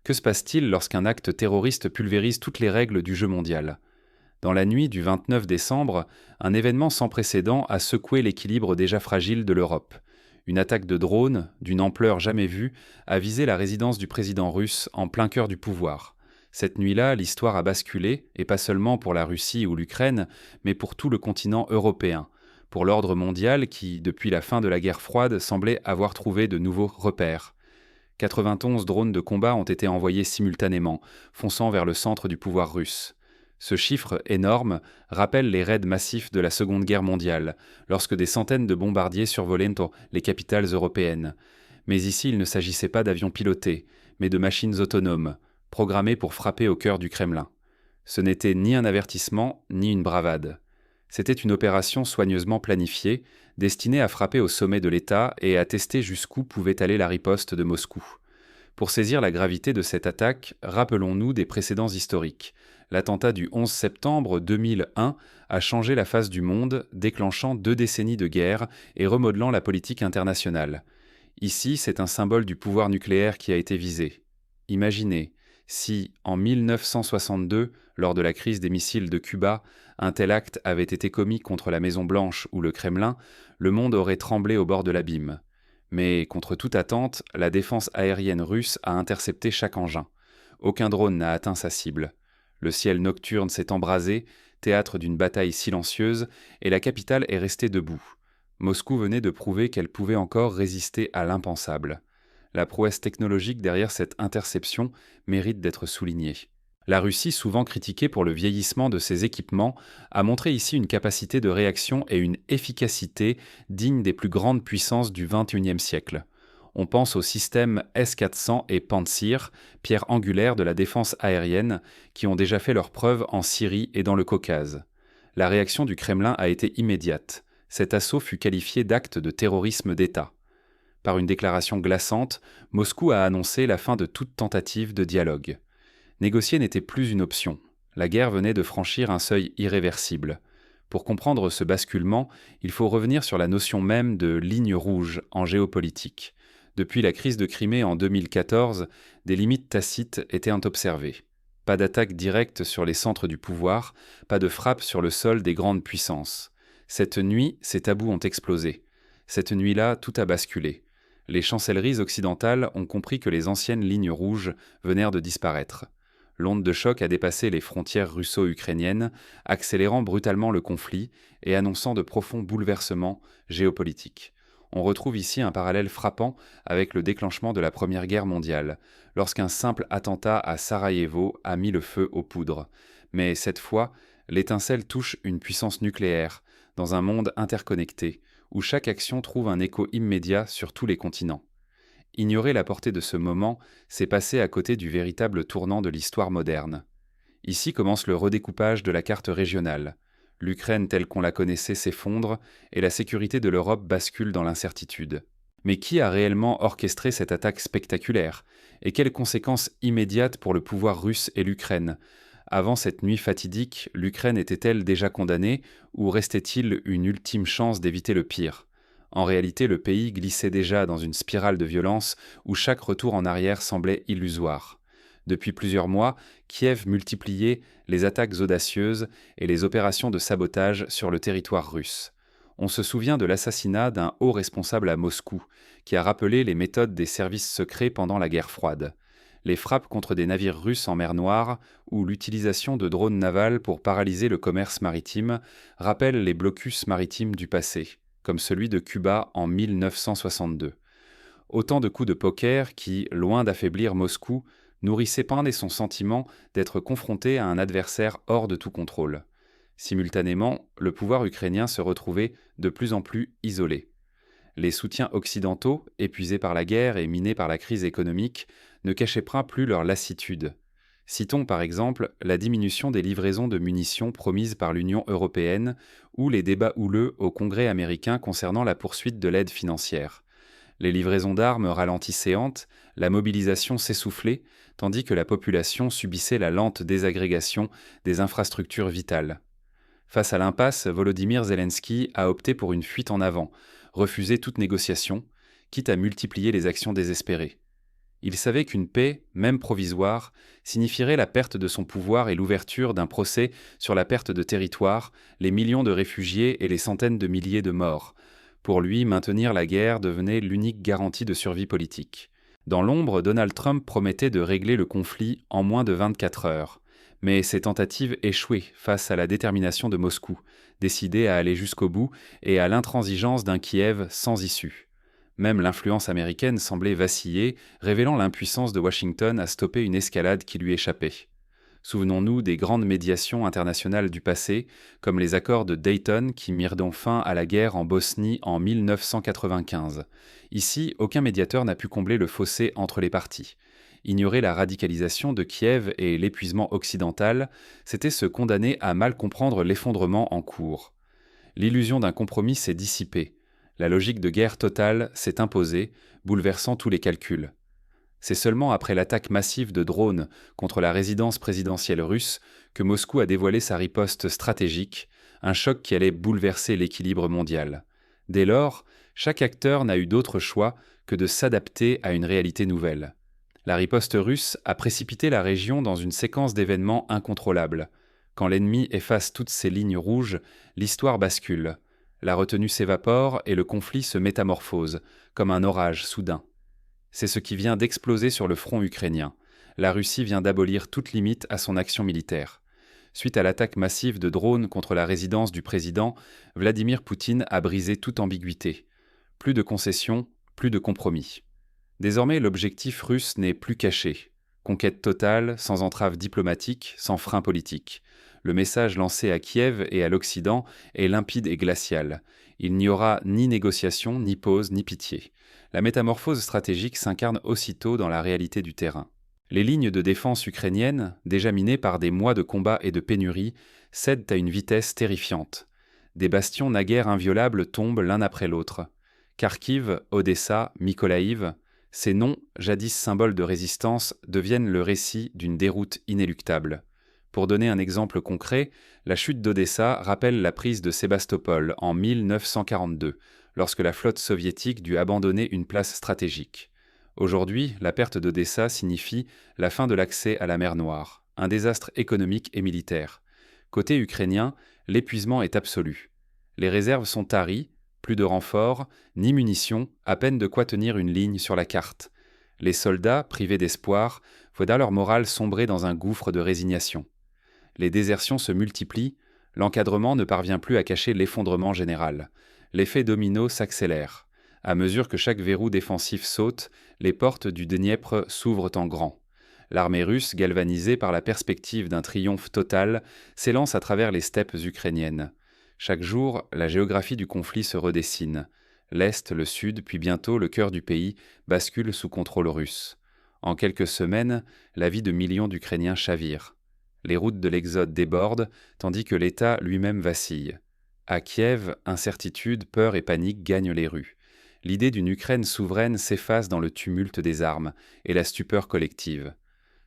Que se passe-t-il lorsqu'un acte terroriste pulvérise toutes les règles du jeu mondial ? Dans la nuit du 29 décembre, un événement sans précédent a secoué l'équilibre déjà fragile de l'Europe. Une attaque de drone, d'une ampleur jamais vue, a visé la résidence du président russe en plein cœur du pouvoir. Cette nuit-là, l'histoire a basculé, et pas seulement pour la Russie ou l'Ukraine, mais pour tout le continent européen, pour l'ordre mondial qui, depuis la fin de la guerre froide, semblait avoir trouvé de nouveaux repères. 91 drones de combat ont été envoyés simultanément, fonçant vers le centre du pouvoir russe. Ce chiffre énorme rappelle les raids massifs de la Seconde Guerre mondiale, lorsque des centaines de bombardiers survolaient les capitales européennes. Mais ici, il ne s'agissait pas d'avions pilotés, mais de machines autonomes, programmées pour frapper au cœur du Kremlin. Ce n'était ni un avertissement, ni une bravade. C'était une opération soigneusement planifiée, destinée à frapper au sommet de l'État et à tester jusqu'où pouvait aller la riposte de Moscou. Pour saisir la gravité de cette attaque, rappelons-nous des précédents historiques. L'attentat du 11 septembre 2001 a changé la face du monde, déclenchant 2 décennies de guerre et remodelant la politique internationale. Ici, c'est un symbole du pouvoir nucléaire qui a été visé. Imaginez, si, en 1962, lors de la crise des missiles de Cuba, un tel acte avait été commis contre la Maison-Blanche ou le Kremlin, le monde aurait tremblé au bord de l'abîme. Mais, contre toute attente, la défense aérienne russe a intercepté chaque engin. Aucun drone n'a atteint sa cible. Le ciel nocturne s'est embrasé, théâtre d'une bataille silencieuse, et la capitale est restée debout. Moscou venait de prouver qu'elle pouvait encore résister à l'impensable. La prouesse technologique derrière cette interception mérite d'être soulignée. La Russie, souvent critiquée pour le vieillissement de ses équipements, a montré ici une capacité de réaction et une efficacité dignes des plus grandes puissances du XXIe siècle. On pense aux systèmes S-400 et Pantsir, pierres angulaires de la défense aérienne, qui ont déjà fait leurs preuves en Syrie et dans le Caucase. La réaction du Kremlin a été immédiate. Cet assaut fut qualifié d'acte de terrorisme d'État. Par une déclaration glaçante, Moscou a annoncé la fin de toute tentative de dialogue. Négocier n'était plus une option. La guerre venait de franchir un seuil irréversible. Pour comprendre ce basculement, il faut revenir sur la notion même de ligne rouge en géopolitique. Depuis la crise de Crimée en 2014, des limites tacites étaient observées. Pas d'attaque directe sur les centres du pouvoir, pas de frappe sur le sol des grandes puissances. Cette nuit, ces tabous ont explosé. Cette nuit-là, tout a basculé. Les chancelleries occidentales ont compris que les anciennes lignes rouges venaient de disparaître. L'onde de choc a dépassé les frontières russo-ukrainiennes, accélérant brutalement le conflit et annonçant de profonds bouleversements géopolitiques. On retrouve ici un parallèle frappant avec le déclenchement de la Première Guerre mondiale, lorsqu'un simple attentat à Sarajevo a mis le feu aux poudres. Mais cette fois, l'étincelle touche une puissance nucléaire, dans un monde interconnecté, où chaque action trouve un écho immédiat sur tous les continents. Ignorer la portée de ce moment, c'est passer à côté du véritable tournant de l'histoire moderne. Ici commence le redécoupage de la carte régionale. L'Ukraine telle qu'on la connaissait s'effondre et la sécurité de l'Europe bascule dans l'incertitude. Mais qui a réellement orchestré cette attaque spectaculaire ? Et quelles conséquences immédiates pour le pouvoir russe et l'Ukraine ? Avant cette nuit fatidique, l'Ukraine était-elle déjà condamnée ou restait-il une ultime chance d'éviter le pire ? En réalité, le pays glissait déjà dans une spirale de violence où chaque retour en arrière semblait illusoire. Depuis plusieurs mois, Kiev multipliait les attaques audacieuses et les opérations de sabotage sur le territoire russe. On se souvient de l'assassinat d'un haut responsable à Moscou, qui a rappelé les méthodes des services secrets pendant la guerre froide. Les frappes contre des navires russes en mer Noire ou l'utilisation de drones navals pour paralyser le commerce maritime rappellent les blocus maritimes du passé, comme celui de Cuba en 1962. Autant de coups de poker qui, loin d'affaiblir Moscou, nourrissaient peine et son sentiment d'être confronté à un adversaire hors de tout contrôle. Simultanément, le pouvoir ukrainien se retrouvait de plus en plus isolé. Les soutiens occidentaux, épuisés par la guerre et minés par la crise économique, ne cachaient pas plus leur lassitude. Citons par exemple la diminution des livraisons de munitions promises par l'Union européenne ou les débats houleux au Congrès américain concernant la poursuite de l'aide financière. Les livraisons d'armes ralentissantes, la mobilisation s'essoufflait, tandis que la population subissait la lente désagrégation des infrastructures vitales. Face à l'impasse, Volodymyr Zelensky a opté pour une fuite en avant, refusé toute négociation, quitte à multiplier les actions désespérées. Il savait qu'une paix, même provisoire, signifierait la perte de son pouvoir et l'ouverture d'un procès sur la perte de territoire, les millions de réfugiés et les centaines de milliers de morts. Pour lui, maintenir la guerre devenait l'unique garantie de survie politique. Dans l'ombre, Donald Trump promettait de régler le conflit en moins de 24 heures. Mais ses tentatives échouaient face à la détermination de Moscou, décidé à aller jusqu'au bout, et à l'intransigeance d'un Kiev sans issue. Même l'influence américaine semblait vaciller, révélant l'impuissance de Washington à stopper une escalade qui lui échappait. Souvenons-nous des grandes médiations internationales du passé, comme les accords de Dayton qui mirent donc fin à la guerre en Bosnie en 1995. Ici, aucun médiateur n'a pu combler le fossé entre les parties. Ignorer la radicalisation de Kiev et l'épuisement occidental, c'était se condamner à mal comprendre l'effondrement en cours. L'illusion d'un compromis s'est dissipée. La logique de guerre totale s'est imposée, bouleversant tous les calculs. C'est seulement après l'attaque massive de drones contre la résidence présidentielle russe que Moscou a dévoilé sa riposte stratégique, un choc qui allait bouleverser l'équilibre mondial. Dès lors, chaque acteur n'a eu d'autre choix que de s'adapter à une réalité nouvelle. La riposte russe a précipité la région dans une séquence d'événements incontrôlables. Quand l'ennemi efface toutes ses lignes rouges, l'histoire bascule. La retenue s'évapore et le conflit se métamorphose, comme un orage soudain. C'est ce qui vient d'exploser sur le front ukrainien. La Russie vient d'abolir toute limite à son action militaire. Suite à l'attaque massive de drones contre la résidence du président, Vladimir Poutine a brisé toute ambiguïté. Plus de concessions, plus de compromis. Désormais, l'objectif russe n'est plus caché. Conquête totale, sans entrave diplomatique, sans frein politique. Le message lancé à Kiev et à l'Occident est limpide et glacial. Il n'y aura ni négociation, ni pause, ni pitié. La métamorphose stratégique s'incarne aussitôt dans la réalité du terrain. Les lignes de défense ukrainiennes, déjà minées par des mois de combats et de pénuries, cèdent à une vitesse terrifiante. Des bastions naguère inviolables tombent l'un après l'autre. Kharkiv, Odessa, Mykolaïv, ces noms, jadis symboles de résistance, deviennent le récit d'une déroute inéluctable. Pour donner un exemple concret, la chute d'Odessa rappelle la prise de Sébastopol en 1942, lorsque la flotte soviétique dut abandonner une place stratégique. Aujourd'hui, la perte d'Odessa signifie la fin de l'accès à la mer Noire, un désastre économique et militaire. Côté ukrainien, l'épuisement est absolu. Les réserves sont taries, plus de renforts, ni munitions, à peine de quoi tenir une ligne sur la carte. Les soldats, privés d'espoir, voient leur morale sombrer dans un gouffre de résignation. Les désertions se multiplient, l'encadrement ne parvient plus à cacher l'effondrement général. L'effet domino s'accélère. À mesure que chaque verrou défensif saute, les portes du Dniepr s'ouvrent en grand. L'armée russe, galvanisée par la perspective d'un triomphe total, s'élance à travers les steppes ukrainiennes. Chaque jour, la géographie du conflit se redessine. L'Est, le Sud, puis bientôt le cœur du pays bascule sous contrôle russe. En quelques semaines, la vie de millions d'Ukrainiens chavire. Les routes de l'exode débordent, tandis que l'État lui-même vacille. À Kiev, incertitude, peur et panique gagnent les rues. L'idée d'une Ukraine souveraine s'efface dans le tumulte des armes et la stupeur collective.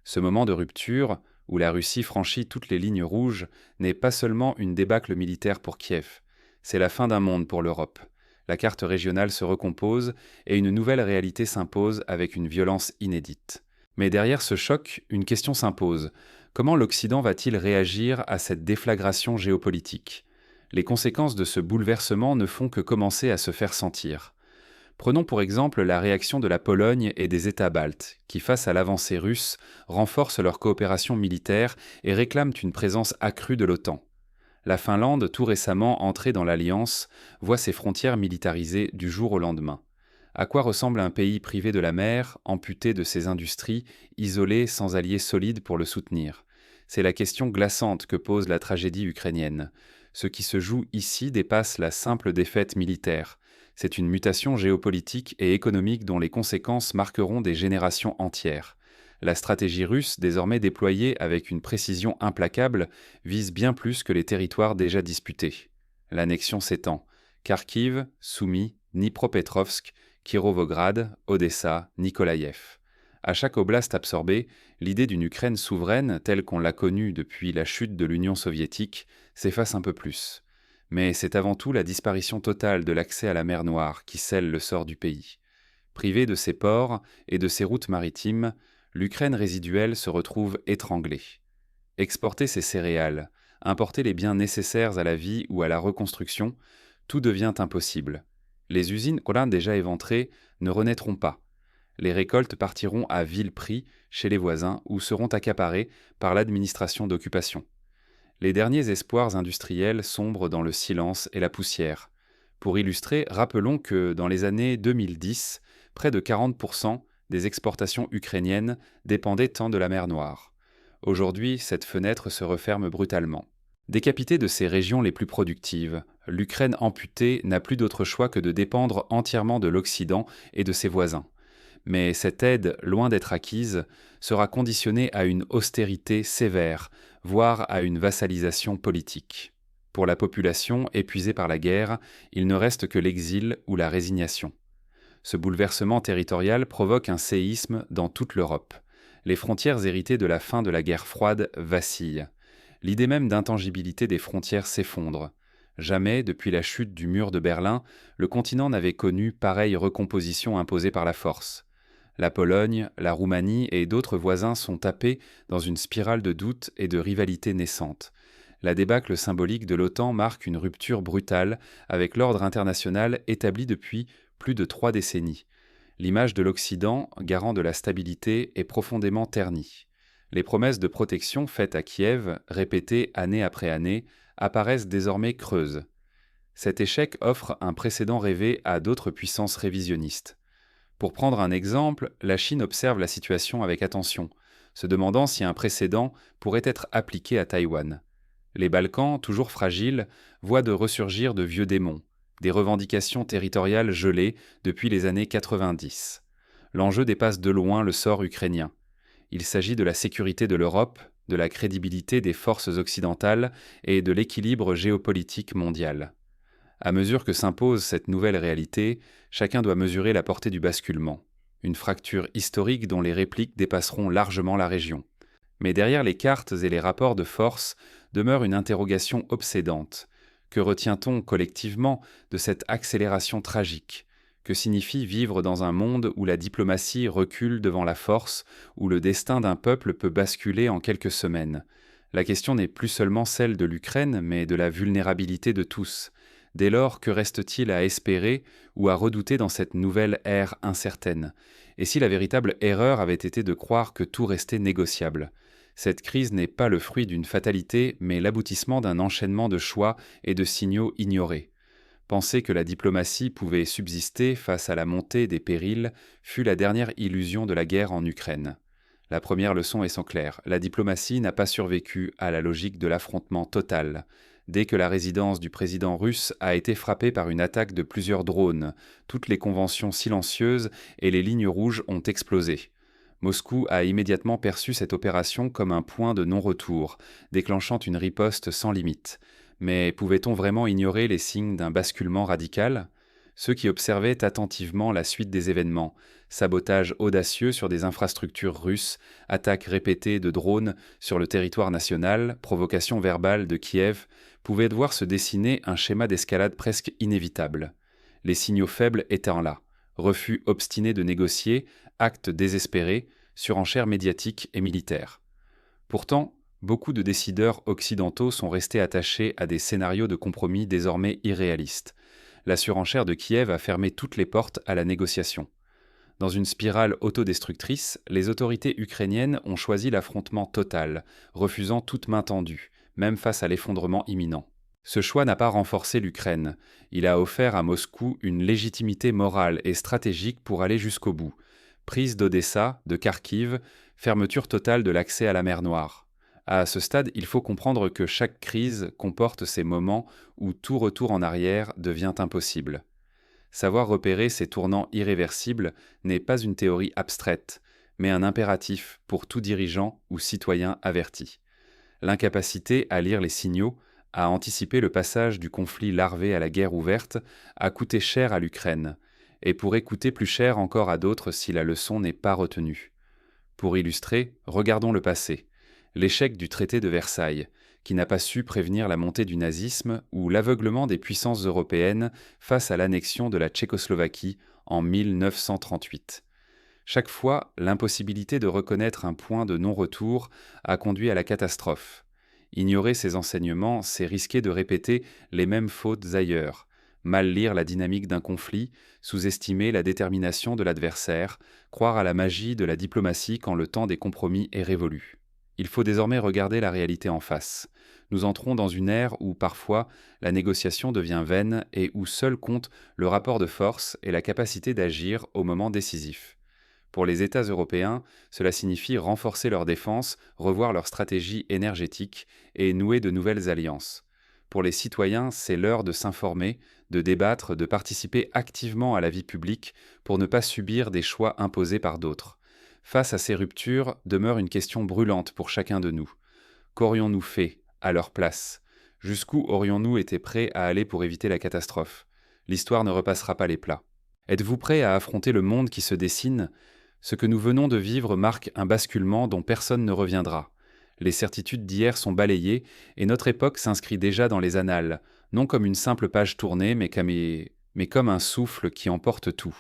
Ce moment de rupture, où la Russie franchit toutes les lignes rouges, n'est pas seulement une débâcle militaire pour Kiev, c'est la fin d'un monde pour l'Europe. La carte régionale se recompose et une nouvelle réalité s'impose avec une violence inédite. Mais derrière ce choc, une question s'impose. Comment l'Occident va-t-il réagir à cette déflagration géopolitique ? Les conséquences de ce bouleversement ne font que commencer à se faire sentir. Prenons pour exemple la réaction de la Pologne et des États baltes, qui face à l'avancée russe, renforcent leur coopération militaire et réclament une présence accrue de l'OTAN. La Finlande, tout récemment entrée dans l'Alliance, voit ses frontières militarisées du jour au lendemain. À quoi ressemble un pays privé de la mer, amputé de ses industries, isolé sans alliés solides pour le soutenir ? C'est la question glaçante que pose la tragédie ukrainienne. Ce qui se joue ici dépasse la simple défaite militaire. C'est une mutation géopolitique et économique dont les conséquences marqueront des générations entières. La stratégie russe, désormais déployée avec une précision implacable, vise bien plus que les territoires déjà disputés. L'annexion s'étend. Kharkiv, Soumy, Dnipropetrovsk, Kirovograd, Odessa, Nikolaïev. À chaque oblast absorbé, l'idée d'une Ukraine souveraine, telle qu'on l'a connue depuis la chute de l'Union soviétique, s'efface un peu plus. Mais c'est avant tout la disparition totale de l'accès à la mer Noire qui scelle le sort du pays. Privée de ses ports et de ses routes maritimes, l'Ukraine résiduelle se retrouve étranglée. Exporter ses céréales, importer les biens nécessaires à la vie ou à la reconstruction, tout devient impossible. Les usines qu'on a déjà éventrées ne renaîtront pas. Les récoltes partiront à vil prix chez les voisins ou seront accaparées par l'administration d'occupation. Les derniers espoirs industriels sombrent dans le silence et la poussière. Pour illustrer, rappelons que dans les années 2010, près de 40% des exportations ukrainiennes dépendaient tant de la mer Noire. Aujourd'hui, cette fenêtre se referme brutalement. Décapitée de ses régions les plus productives, l'Ukraine amputée n'a plus d'autre choix que de dépendre entièrement de l'Occident et de ses voisins. Mais cette aide, loin d'être acquise, sera conditionnée à une austérité sévère, voire à une vassalisation politique. Pour la population épuisée par la guerre, il ne reste que l'exil ou la résignation. Ce bouleversement territorial provoque un séisme dans toute l'Europe. Les frontières héritées de la fin de la guerre froide vacillent. L'idée même d'intangibilité des frontières s'effondre. Jamais, depuis la chute du mur de Berlin, le continent n'avait connu pareille recomposition imposée par la force. La Pologne, la Roumanie et d'autres voisins sont tapés dans une spirale de doute et de rivalité naissante. La débâcle symbolique de l'OTAN marque une rupture brutale avec l'ordre international établi depuis plus de 3 décennies. L'image de l'Occident, garant de la stabilité, est profondément ternie. Les promesses de protection faites à Kiev, répétées année après année, apparaissent désormais creuses. Cet échec offre un précédent rêvé à d'autres puissances révisionnistes. Pour prendre un exemple, la Chine observe la situation avec attention, se demandant si un précédent pourrait être appliqué à Taïwan. Les Balkans, toujours fragiles, voient de ressurgir de vieux démons, des revendications territoriales gelées depuis les années 90. L'enjeu dépasse de loin le sort ukrainien. Il s'agit de la sécurité de l'Europe, de la crédibilité des forces occidentales et de l'équilibre géopolitique mondial. À mesure que s'impose cette nouvelle réalité, chacun doit mesurer la portée du basculement, une fracture historique dont les répliques dépasseront largement la région. Mais derrière les cartes et les rapports de force demeure une interrogation obsédante. Que retient-on collectivement de cette accélération tragique ? Que signifie vivre dans un monde où la diplomatie recule devant la force, où le destin d'un peuple peut basculer en quelques semaines ? La question n'est plus seulement celle de l'Ukraine, mais de la vulnérabilité de tous. Dès lors, que reste-t-il à espérer ou à redouter dans cette nouvelle ère incertaine ? Et si la véritable erreur avait été de croire que tout restait négociable ? Cette crise n'est pas le fruit d'une fatalité, mais l'aboutissement d'un enchaînement de choix et de signaux ignorés. Penser que la diplomatie pouvait subsister face à la montée des périls fut la dernière illusion de la guerre en Ukraine. La première leçon est sans clair, la diplomatie n'a pas survécu à la logique de l'affrontement total. Dès que la résidence du président russe a été frappée par une attaque de plusieurs drones, toutes les conventions silencieuses et les lignes rouges ont explosé. Moscou a immédiatement perçu cette opération comme un point de non-retour, déclenchant une riposte sans limite. Mais pouvait-on vraiment ignorer les signes d'un basculement radical ? Ceux qui observaient attentivement la suite des événements, sabotage audacieux sur des infrastructures russes, attaques répétées de drones sur le territoire national, provocation verbale de Kiev, pouvaient voir se dessiner un schéma d'escalade presque inévitable. Les signaux faibles étant là, refus obstiné de négocier, actes désespérés, surenchères médiatiques et militaires. Pourtant, beaucoup de décideurs occidentaux sont restés attachés à des scénarios de compromis désormais irréalistes. La surenchère de Kiev a fermé toutes les portes à la négociation. Dans une spirale autodestructrice, les autorités ukrainiennes ont choisi l'affrontement total, refusant toute main tendue, même face à l'effondrement imminent. Ce choix n'a pas renforcé l'Ukraine. Il a offert à Moscou une légitimité morale et stratégique pour aller jusqu'au bout. Prise d'Odessa, de Kharkiv, fermeture totale de l'accès à la mer Noire. À ce stade, il faut comprendre que chaque crise comporte ces moments où tout retour en arrière devient impossible. Savoir repérer ces tournants irréversibles n'est pas une théorie abstraite, mais un impératif pour tout dirigeant ou citoyen averti. L'incapacité à lire les signaux, à anticiper le passage du conflit larvé à la guerre ouverte, a coûté cher à l'Ukraine, et pourrait coûter plus cher encore à d'autres si la leçon n'est pas retenue. Pour illustrer, regardons le passé. L'échec du traité de Versailles, qui n'a pas su prévenir la montée du nazisme, ou l'aveuglement des puissances européennes face à l'annexion de la Tchécoslovaquie en 1938. Chaque fois, l'impossibilité de reconnaître un point de non-retour a conduit à la catastrophe. Ignorer ces enseignements, c'est risquer de répéter les mêmes fautes ailleurs, mal lire la dynamique d'un conflit, sous-estimer la détermination de l'adversaire, croire à la magie de la diplomatie quand le temps des compromis est révolu. Il faut désormais regarder la réalité en face. Nous entrons dans une ère où, parfois, la négociation devient vaine et où seul compte le rapport de force et la capacité d'agir au moment décisif. Pour les États européens, cela signifie renforcer leur défense, revoir leur stratégie énergétique et nouer de nouvelles alliances. Pour les citoyens, c'est l'heure de s'informer, de débattre, de participer activement à la vie publique pour ne pas subir des choix imposés par d'autres. Face à ces ruptures, demeure une question brûlante pour chacun de nous. Qu'aurions-nous fait à leur place? Jusqu'où aurions-nous été prêts à aller pour éviter la catastrophe? L'histoire ne repassera pas les plats. Êtes-vous prêts à affronter le monde qui se dessine? Ce que nous venons de vivre marque un basculement dont personne ne reviendra. Les certitudes d'hier sont balayées et notre époque s'inscrit déjà dans les annales, non comme une simple page tournée, mais comme un souffle qui emporte tout.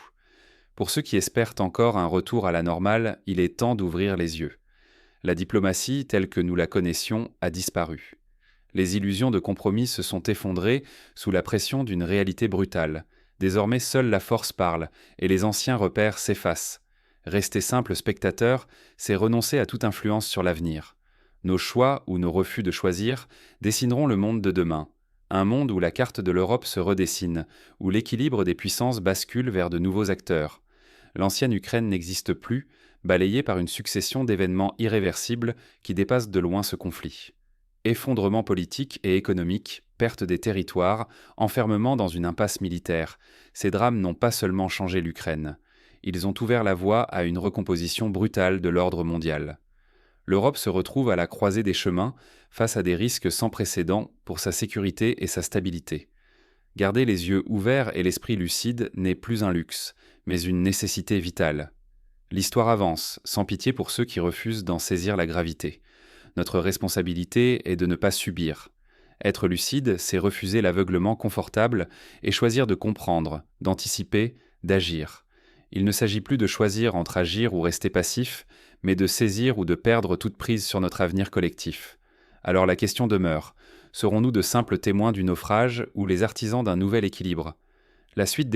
Pour ceux qui espèrent encore un retour à la normale, il est temps d'ouvrir les yeux. La diplomatie, telle que nous la connaissions, a disparu. Les illusions de compromis se sont effondrées sous la pression d'une réalité brutale. Désormais, seule la force parle, et les anciens repères s'effacent. Rester simple spectateur, c'est renoncer à toute influence sur l'avenir. Nos choix ou nos refus de choisir dessineront le monde de demain. Un monde où la carte de l'Europe se redessine, où l'équilibre des puissances bascule vers de nouveaux acteurs. L'ancienne Ukraine n'existe plus, balayée par une succession d'événements irréversibles qui dépassent de loin ce conflit. Effondrement politique et économique, perte des territoires, enfermement dans une impasse militaire, ces drames n'ont pas seulement changé l'Ukraine. Ils ont ouvert la voie à une recomposition brutale de l'ordre mondial. L'Europe se retrouve à la croisée des chemins, face à des risques sans précédent pour sa sécurité et sa stabilité. Garder les yeux ouverts et l'esprit lucide n'est plus un luxe, mais une nécessité vitale. L'histoire avance, sans pitié pour ceux qui refusent d'en saisir la gravité. Notre responsabilité est de ne pas subir. Être lucide, c'est refuser l'aveuglement confortable et choisir de comprendre, d'anticiper, d'agir. Il ne s'agit plus de choisir entre agir ou rester passif, mais de saisir ou de perdre toute prise sur notre avenir collectif. Alors la question demeure, serons-nous de simples témoins du naufrage ou les artisans d'un nouvel équilibre? La suite